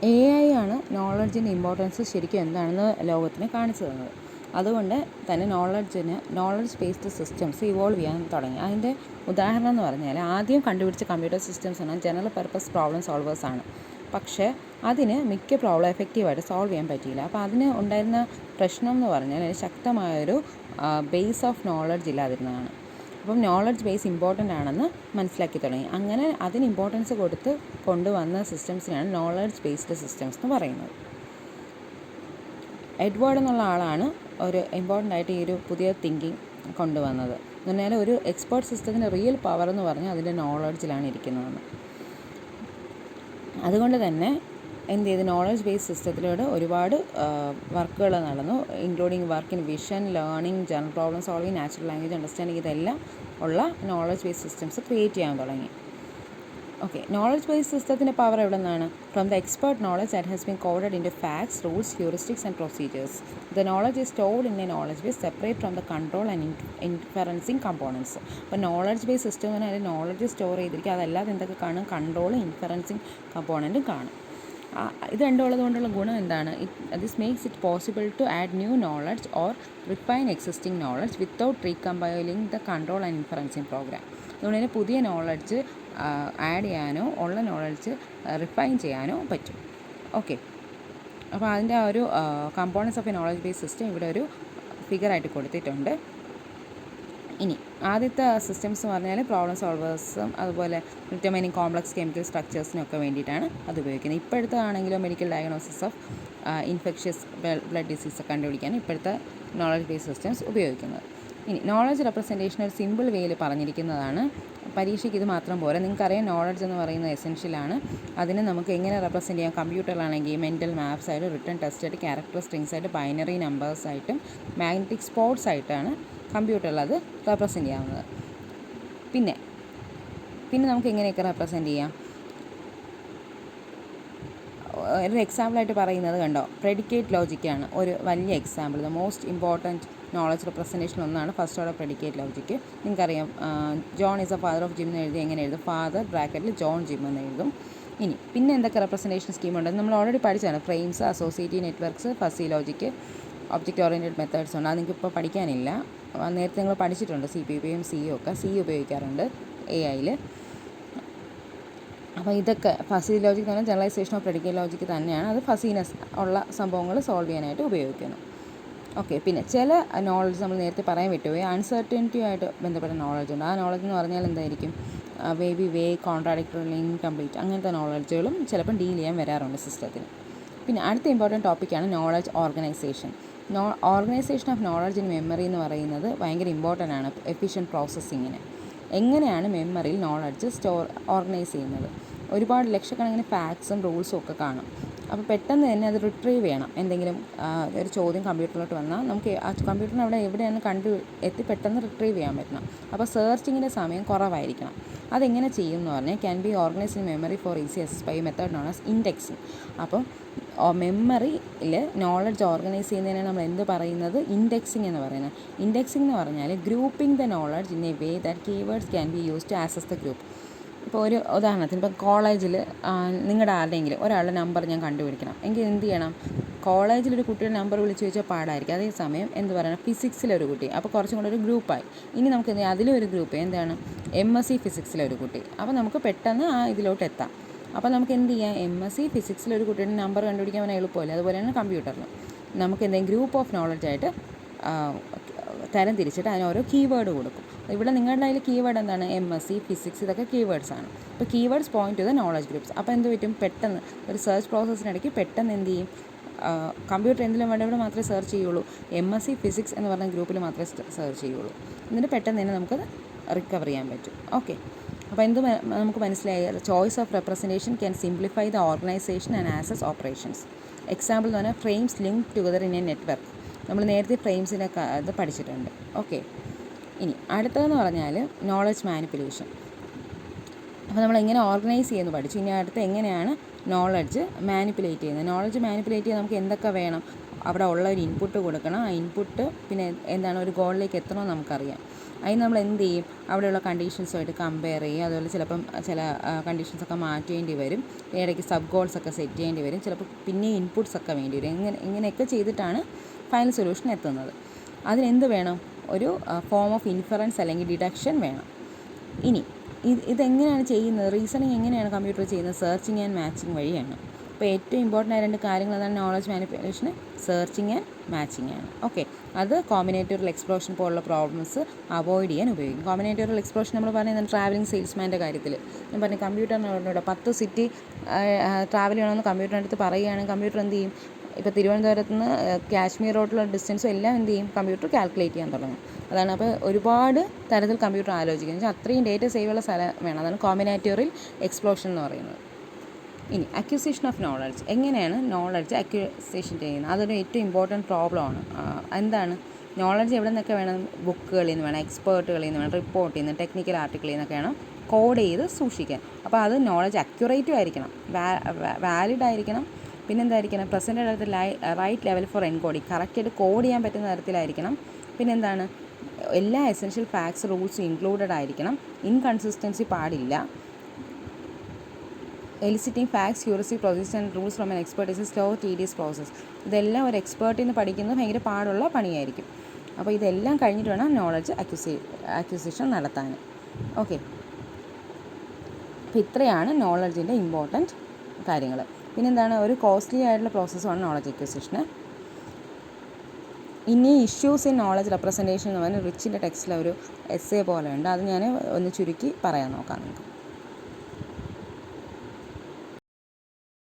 AI ആണ് നോളജിൻ്റെ importance ശരിക്കും എന്താണെന്ന് ലോകത്തിന് കാണിച്ചു തന്നത്. അതുകൊണ്ട് തന്നെ നോളജ് ബേസ്ഡ് സിസ്റ്റംസ് ഇവോൾവ് ചെയ്യാൻ തുടങ്ങി. അതിൻ്റെ ഉദാഹരണം എന്ന് പറഞ്ഞാൽ ആദ്യം കണ്ടുപിടിച്ച കമ്പ്യൂട്ടർ സിസ്റ്റംസ് ആണ് ജനറൽ പർപ്പസ് പ്രോബ്ലം സോൾവേഴ്സ് ആണ്. പക്ഷേ അതിന് മിക്ക പ്രോബ്ലം എഫക്റ്റീവായിട്ട് സോൾവ് ചെയ്യാൻ പറ്റിയില്ല. അപ്പോൾ അതിന് ഉണ്ടായിരുന്ന പ്രശ്നം എന്ന് പറഞ്ഞാൽ ശക്തമായൊരു ബേസ് ഓഫ് നോളജ് ഇല്ലാതിരുന്നതാണ്. അപ്പം നോളജ് ബേസ് ഇമ്പോർട്ടൻ്റ് ആണെന്ന് മനസ്സിലാക്കി തുടങ്ങി. അങ്ങനെ അതിന് ഇമ്പോർട്ടൻസ് കൊടുത്ത് കൊണ്ടുവന്ന സിസ്റ്റംസിനാണ് നോളജ് ബേസ്ഡ് സിസ്റ്റംസ് എന്ന് പറയുന്നത്. എഡ്വേർഡ് എന്നുള്ള ആളാണ് ഒരു ഇമ്പോർട്ടൻ്റ് ആയിട്ട് ഈ ഒരു പുതിയ തിങ്കിങ് കൊണ്ടുവന്നത്. എന്ന് പറഞ്ഞാൽ ഒരു എക്സ്പേർട്ട് സിസ്റ്റത്തിൻ്റെ റിയൽ പവർ എന്ന് പറഞ്ഞാൽ അതിൻ്റെ നോളജിലാണ് ഇരിക്കുന്നതെന്ന്. അതുകൊണ്ട് തന്നെ എന്ത് ചെയ്തു, നോളജ് ബേസ്ഡ് സിസ്റ്റത്തിലൂടെ ഒരുപാട് വർക്കുകൾ നടന്നു. Including work in vision, learning, general problem solving, natural language understanding, ഇതെല്ലാം ഉള്ള നോളജ് ബേസ്ഡ് സിസ്റ്റംസ് ക്രിയേറ്റ് ചെയ്യാൻ തുടങ്ങി. ഓക്കെ, നോളജ് ബേസ്ഡ് സിസ്റ്റത്തിൻ്റെ പവർ എവിടെ നിന്നാണ്? From the expert knowledge that has been coded in to facts, rules, heuristics and procedures. The knowledge is stored in a knowledge base separate from the control and inferencing components. അപ്പോൾ knowledge base system എന്ന് പറഞ്ഞാൽ knowledge store ചെയ്തിരിക്കുക, അതല്ലാതെ എന്തൊക്കെ കാണും? കൺട്രോളും ഇൻഫറൻസിങ് കമ്പോണൻറ്റും കാണും. ഇത് രണ്ടുള്ളത് കൊണ്ടുള്ള ഗുണം എന്താണ്? This makes it possible to add new knowledge or refine existing knowledge without recompiling the control and inferencing program. അതുകൊണ്ട് തന്നെ പുതിയ നോളജ് ആഡ് ചെയ്യാനോ ഉള്ള നോളജ് റിഫൈൻ ചെയ്യാനോ പറ്റും. ഓക്കെ, അപ്പോൾ അതിൻ്റെ ആ ഒരു components of A knowledge base system ഇവിടെ ഒരു ഫിഗറായിട്ട് കൊടുത്തിട്ടുണ്ട്. ഇനി ആദ്യത്തെ സിസ്റ്റംസ് എന്ന് പറഞ്ഞാൽ പ്രോബ്ലം സോൾവേഴ്സും അതുപോലെ ഡിറ്റർമൈനിങ് കോംപ്ലക്സ് കെമിക്കൽ സ്ട്രക്ചേഴ്സിനൊക്കെ വേണ്ടിയിട്ടാണ് അത് ഉപയോഗിക്കുന്നത്. ഇപ്പോഴത്തെ ആണെങ്കിലും medical diagnosis of infectious blood disease കണ്ടുപിടിക്കാൻ ഇപ്പോഴത്തെ നോളജ് ബേസ് സിസ്റ്റംസ് ഉപയോഗിക്കുന്നത്. ഇനി നോളജ് റെപ്രസെൻറ്റേഷൻ ഒരു സിമ്പിൾ വേയിൽ പറഞ്ഞിരിക്കുന്നതാണ്. പരീക്ഷയ്ക്ക് ഇത് മാത്രം പോരാ. നിങ്ങൾക്കറിയാം നോളജ് എന്ന് പറയുന്നത് എസെൻഷ്യലാണ്. അതിന് നമുക്ക് എങ്ങനെ റെപ്രസെൻറ്റ് ചെയ്യാം? കമ്പ്യൂട്ടറിലാണെങ്കിൽ മെൻ്റൽ മാപ്സ് ആയിട്ട്, റിട്ടൺ ടെസ്റ്റ് ആയിട്ട്, ക്യാരക്ടർ സ്ട്രിങ്സ് ആയിട്ട്, ബൈനറി നമ്പേഴ്സ് ആയിട്ടും മാഗ്നറ്റിക് സ്പോട്സ് ആയിട്ടാണ് കമ്പ്യൂട്ടറിൽ അത് റെപ്രസെൻറ്റ് ചെയ്യാവുന്നത്. പിന്നെ നമുക്ക് എങ്ങനെയൊക്കെ റെപ്രസെൻറ്റ് ചെയ്യാം? ഒരു എക്സാമ്പിളായിട്ട് പറയുന്നത് കണ്ടോ, പ്രെഡിക്കേറ്റ് ലോജിക്കാണ് ഒരു വലിയ example. The most important knowledge representation ഒന്നാണ് ഫസ്റ്റ് ഓർഡർ പ്രെഡിക്കേറ്റ് ലോജിക്ക്. നിങ്ങൾക്കറിയാം John is a father of Jim എന്ന് എഴുതി എങ്ങനെ എഴുതും? ഫാദർ ബ്രാക്കറ്റിൽ ജോൺ ജിം എന്ന് എഴുതും. ഇനി പിന്നെ എന്തൊക്കെ റെപ്രസെൻറ്റേഷൻ സ്കീമുണ്ട്? നമ്മൾ ഓൾറെഡി പഠിച്ചതാണ്. Frames, associative networks, fuzzy logic, object oriented methods ഉണ്ട്. അത് നിങ്ങൾക്ക് ഇപ്പോൾ പഠിക്കാനില്ല. നേരത്തെ നിങ്ങൾ പഠിച്ചിട്ടുണ്ട്. CPPയും സിയും ഒക്കെ ഉപയോഗിക്കാറുണ്ട് AI-ൽ. അപ്പോൾ ഇതൊക്കെ ഫസി ലോജിക് എന്ന് പറഞ്ഞാൽ ജനറലൈസേഷൻ ഓഫ് പ്രെഡിക്കേറ്റ് ലോജിക്ക് തന്നെയാണ്. അത് ഫസീനെസ് ഉള്ള സംഭവങ്ങൾ സോൾവ് ചെയ്യാനായിട്ട് ഉപയോഗിക്കുന്നു. ഓക്കെ, പിന്നെ ചില നോളജ് നമ്മൾ നേരത്തെ പറയാൻ വിട്ടുപോയി, അൺസർട്ടനിറ്റിയുമായിട്ട് ബന്ധപ്പെട്ട നോളജ് ഉണ്ട്. ആ നോളജ് എന്ന് പറഞ്ഞാൽ എന്തായിരിക്കും? വേ കോൺട്രാഡിക്ടറി, ഇൻകംപ്ലീറ്റ്, അങ്ങനത്തെ നോളജുകളും ചിലപ്പം ഡീൽ ചെയ്യാൻ വരാറുണ്ട് സിസ്റ്റത്തിന്. പിന്നെ അടുത്ത ഇമ്പോർട്ടൻറ്റ് ടോപ്പിക്കാണ് knowledge organisation. Organisation of knowledge in memory എന്ന് പറയുന്നത് ഭയങ്കര ഇമ്പോർട്ടൻ്റ് ആണ് എഫിഷ്യൻറ്റ് പ്രോസസ്സിങ്ങിന്. എങ്ങനെയാണ് മെമ്മറിയിൽ നോളജ് ഓർഗനൈസ് ചെയ്യുന്നത്? ഒരുപാട് ലക്ഷക്കണക്കിന് ഫാക്ട്സും റൂൾസും ഒക്കെ കാണും. അപ്പോൾ പെട്ടെന്ന് തന്നെ അത് റിട്രീവ് ചെയ്യണം. എന്തെങ്കിലും ഒരു ചോദ്യം കമ്പ്യൂട്ടറിലോട്ട് വന്നാൽ നമുക്ക് ആ കമ്പ്യൂട്ടറിന് അവിടെ എവിടെയാണ് പെട്ടെന്ന് റിട്രീവ് ചെയ്യാൻ പറ്റണം. അപ്പോൾ സെർച്ചിങ്ങിൻ്റെ സമയം കുറവായിരിക്കണം. അതെങ്ങനെ ചെയ്യും എന്ന് പറഞ്ഞാൽ can be organised in memory for easy access by method known as indexing. അപ്പം മെമ്മറിയിൽ നോളജ് ഓർഗനൈസ് ചെയ്യുന്നതിനെ നമ്മൾ എന്ത് പറയുന്നത്? ഇൻഡെക്സിങ് എന്ന് പറയുന്നത്. ഇൻഡെക്സിങ് എന്ന് പറഞ്ഞാൽ grouping the knowledge in a way that keywords can be use to access the group. ഇപ്പോൾ ഒരു ഉദാഹരണത്തിന് ഇപ്പോൾ കോളേജിൽ നിങ്ങളുടെ ആരുടെയെങ്കിലും ഒരാളുടെ നമ്പർ ഞാൻ കണ്ടുപിടിക്കണം എങ്കിൽ എന്ത് ചെയ്യണം? കോളേജിലൊരു കുട്ടിയുടെ നമ്പർ വിളിച്ച് ചോദിച്ചാൽ പാടായിരിക്കും. അതേസമയം എന്ത് പറയണം? ഫിസിക്സിലൊരു കുട്ടി, അപ്പോൾ കുറച്ചും കൂടെ ഒരു ഗ്രൂപ്പായി. ഇനി നമുക്ക് അതിലൊരു ഗ്രൂപ്പ് എന്താണ്? MSc ഫിസിക്സിലൊരു കുട്ടി. അപ്പോൾ നമുക്ക് പെട്ടെന്ന് ആ ഇതിലോട്ട് എത്താം. അപ്പോൾ നമുക്ക് എന്ത് ചെയ്യാം? MSc ഫിസിക്സിലൊരു കുട്ടിയുടെ നമ്പർ കണ്ടുപിടിക്കാൻ എളുപ്പമല്ല. അതുപോലെയാണ് കമ്പ്യൂട്ടറിൽ നമുക്ക് എന്തെങ്കിലും ഗ്രൂപ്പ് ഓഫ് നോളജായിട്ട് തരം തിരിച്ചിട്ട് അതിന് ഓരോ കീവേഡ് കൊടുക്കും. ഇവിടെ നിങ്ങളുടെ അതിൽ കീവേഡ് എന്താണ്? MSc ഫിസിക്സ്, ഇതൊക്കെ കീവേഡ്സ് ആണ്. അപ്പോൾ keywords point two the knowledge groups. അപ്പോൾ എന്ത് പറ്റും? പെട്ടെന്ന് ഒരു സെർച്ച് പ്രോസസ്സിനിടയ്ക്ക് പെട്ടെന്ന് എന്ത് ചെയ്യും? കമ്പ്യൂട്ടർ എന്തിലും വേണ്ട മാത്രമേ സെർച്ച് ചെയ്യുള്ളൂ. MSc ഫിസിക്സ് എന്ന് പറഞ്ഞ ഗ്രൂപ്പിൽ മാത്രമേ സെർച്ച് ചെയ്യുള്ളൂ. എന്നിട്ട് പെട്ടെന്ന് തന്നെ നമുക്കത് റിക്കവർ ചെയ്യാൻ പറ്റും. ഓക്കെ, അപ്പോൾ നമുക്ക് മനസ്സിലായി. Choice of representation can simplify the organisation and access operations. Example എന്ന് പറഞ്ഞാൽ frames link together in A network. നമ്മൾ നേരത്തെ ഫ്രെയിംസിനൊക്കെ അത് പഠിച്ചിട്ടുണ്ട്. ഓക്കെ, ഇനി അടുത്തതെന്ന് പറഞ്ഞാൽ നോളജ് മാനിപ്പുലേഷൻ. അപ്പോൾ നമ്മൾ എങ്ങനെ ഓർഗനൈസ് ചെയ്യുന്നു പഠിച്ചു. ഇനി അടുത്ത് എങ്ങനെയാണ് നോളജ് മാനിപ്പുലേറ്റ് ചെയ്യുന്നത്? നോളജ് മാനിപ്പുലേറ്റ് ചെയ്യാൻ നമുക്ക് എന്തൊക്കെ വേണം? അവിടെ ഉള്ള ഒരു ഇൻപുട്ട് കൊടുക്കണം. ആ ഇൻപുട്ട് പിന്നെ എന്താണ് ഒരു ഗോളിലേക്ക് എത്തണമെന്ന് നമുക്കറിയാം. അതിന് നമ്മൾ എന്ത് ചെയ്യും, അവിടെയുള്ള കണ്ടീഷൻസുമായിട്ട് കമ്പയർ ചെയ്യും. അതുപോലെ ചിലപ്പം ചില കണ്ടീഷൻസൊക്കെ മാറ്റേണ്ടി വരും, ഇടയ്ക്ക് സബ് ഗോൾസൊക്കെ സെറ്റ് ചെയ്യേണ്ടി വരും, ചിലപ്പോൾ പിന്നെ ഇൻപുട്സൊക്കെ വേണ്ടി വരും. ഇങ്ങനെയൊക്കെ ചെയ്തിട്ടാണ് ഫൈനൽ സൊല്യൂഷൻ എത്തുന്നത്. അതിനെന്ത് വേണം, ഒരു ഫോം ഓഫ് ഇൻഫറൻസ് അല്ലെങ്കിൽ ഡിഡക്ഷൻ വേണം. ഇനി ഇതെങ്ങനെയാണ് ചെയ്യുന്നത്, റീസണിങ് എങ്ങനെയാണ് കമ്പ്യൂട്ടർ ചെയ്യുന്നത്, സെർച്ചിങ് ആൻഡ് മാച്ചിങ് വഴിയാണ്. അപ്പോൾ ഏറ്റവും ഇമ്പോർട്ടൻ്റ് ആയ 2 കാര്യങ്ങൾ അതാണ് നോളജ് മാനിപ്പുലേഷന്, സെർച്ചിങ് ആൻഡ് മാച്ചിങ് ആണ്. ഓക്കെ, അത് കോമ്പിനേറ്റോറിയൽ എക്സ്പ്ലോഷൻ പോലുള്ള പ്രോബ്ലംസ് അവോയ്ഡ് ചെയ്യാൻ ഉപയോഗിക്കും. കോമ്പിനേറ്റോറിയൽ എക്സ്പ്ലോഷൻ നമ്മൾ പറയുന്നത് ട്രാവലിംഗ് സെയിൽസ്മാൻ്റെ കാര്യത്തിൽ ഞാൻ പറഞ്ഞു, കമ്പ്യൂട്ടറിനോട് 10 സിറ്റി ട്രാവൽ ചെയ്യണമെന്ന് കമ്പ്യൂട്ടറിൻ്റെ അടുത്ത് പറയുകയാണെങ്കിൽ കമ്പ്യൂട്ടർ എന്ത് ചെയ്യും, ഇപ്പോൾ തിരുവനന്തപുരത്ത് നിന്ന് കാശ്മീർ റോഡിലുള്ള ഡിസ്റ്റൻസും എല്ലാം എന്ത് ചെയ്യും, കമ്പ്യൂട്ടർ കാൽക്കുലേറ്റ് ചെയ്യാൻ തുടങ്ങും. അതാണ്. അപ്പോൾ ഒരുപാട് തരത്തിൽ കമ്പ്യൂട്ടർ ആലോചിക്കുന്നത് വെച്ചാൽ അത്രയും ഡേറ്റ സേവ് ഉള്ള സ്ഥലം വേണം. അതാണ് കോമ്പിനേറ്റോറിയൽ എക്സ്പ്ലോഷൻ എന്ന് പറയുന്നത്. ഇനി അക്വിസിഷൻ ഓഫ് നോളജ്, എങ്ങനെയാണ് നോളജ് അക്വിസിഷൻ ചെയ്യുന്നത്, അതൊരു ഏറ്റവും ഇമ്പോർട്ടൻറ്റ് പ്രോബ്ലമാണ്. എന്താണ് നോളജ് എവിടെ നിന്നൊക്കെ വേണം, ബുക്കുകളിൽ നിന്ന് വേണം, എക്സ്പേർട്ടുകളിൽ നിന്ന് വേണം, റിപ്പോർട്ടിൽ നിന്ന്, ടെക്നിക്കൽ ആർട്ടിക്കിളിൽ നിന്നൊക്കെ വേണം കോഡ് ചെയ്ത് സൂക്ഷിക്കാൻ. അപ്പോൾ അത് നോളജ് അക്യുറേറ്റും ആയിരിക്കണം, വാലിഡ് ആയിരിക്കണം, പിന്നെന്തായിരിക്കണം, presented at right level for encoding, കറക്റ്റായിട്ട് കോഡ് ചെയ്യാൻ പറ്റുന്ന തരത്തിലായിരിക്കണം. പിന്നെന്താണ്, എല്ലാ എസെൻഷ്യൽ ഫാക്ട്സ് റൂൾസും ഇൻക്ലൂഡഡ് ആയിരിക്കണം, ഇൻകൺസിസ്റ്റൻസി പാടില്ല. Eliciting facts, heuristic process and rules from an expert is a slow tedious process. ഇതെല്ലാം ഒരു എക്സ്പേർട്ടിൽ നിന്ന് പഠിക്കുന്നത് ഭയങ്കര പാടുള്ള പണിയായിരിക്കും. അപ്പോൾ ഇതെല്ലാം കഴിഞ്ഞിട്ട് വേണം നോളജ് അക്വിസിഷൻ നടത്താൻ. ഓക്കെ, അപ്പോൾ ഇത്രയാണ് നോളജിൻ്റെ ഇമ്പോർട്ടൻറ്റ് കാര്യങ്ങൾ. പിന്നെന്താണ്, ഒരു കോസ്റ്റ്ലി ആയിട്ടുള്ള പ്രോസസ്സാണ് നോളജ് അക്വിസിഷന്. ഇനി ഇഷ്യൂസ് ഇൻ നോളജ് റെപ്രസെൻറ്റേഷൻ എന്ന് പറഞ്ഞാൽ റിച്ചിൻ്റെ ടെക്സ്റ്റിലെ ഒരു എസ്സേ പോലെ ഉണ്ട്. അത് ഞാൻ ഒന്ന് ചുരുക്കി പറയാൻ നോക്കാം നമുക്ക്.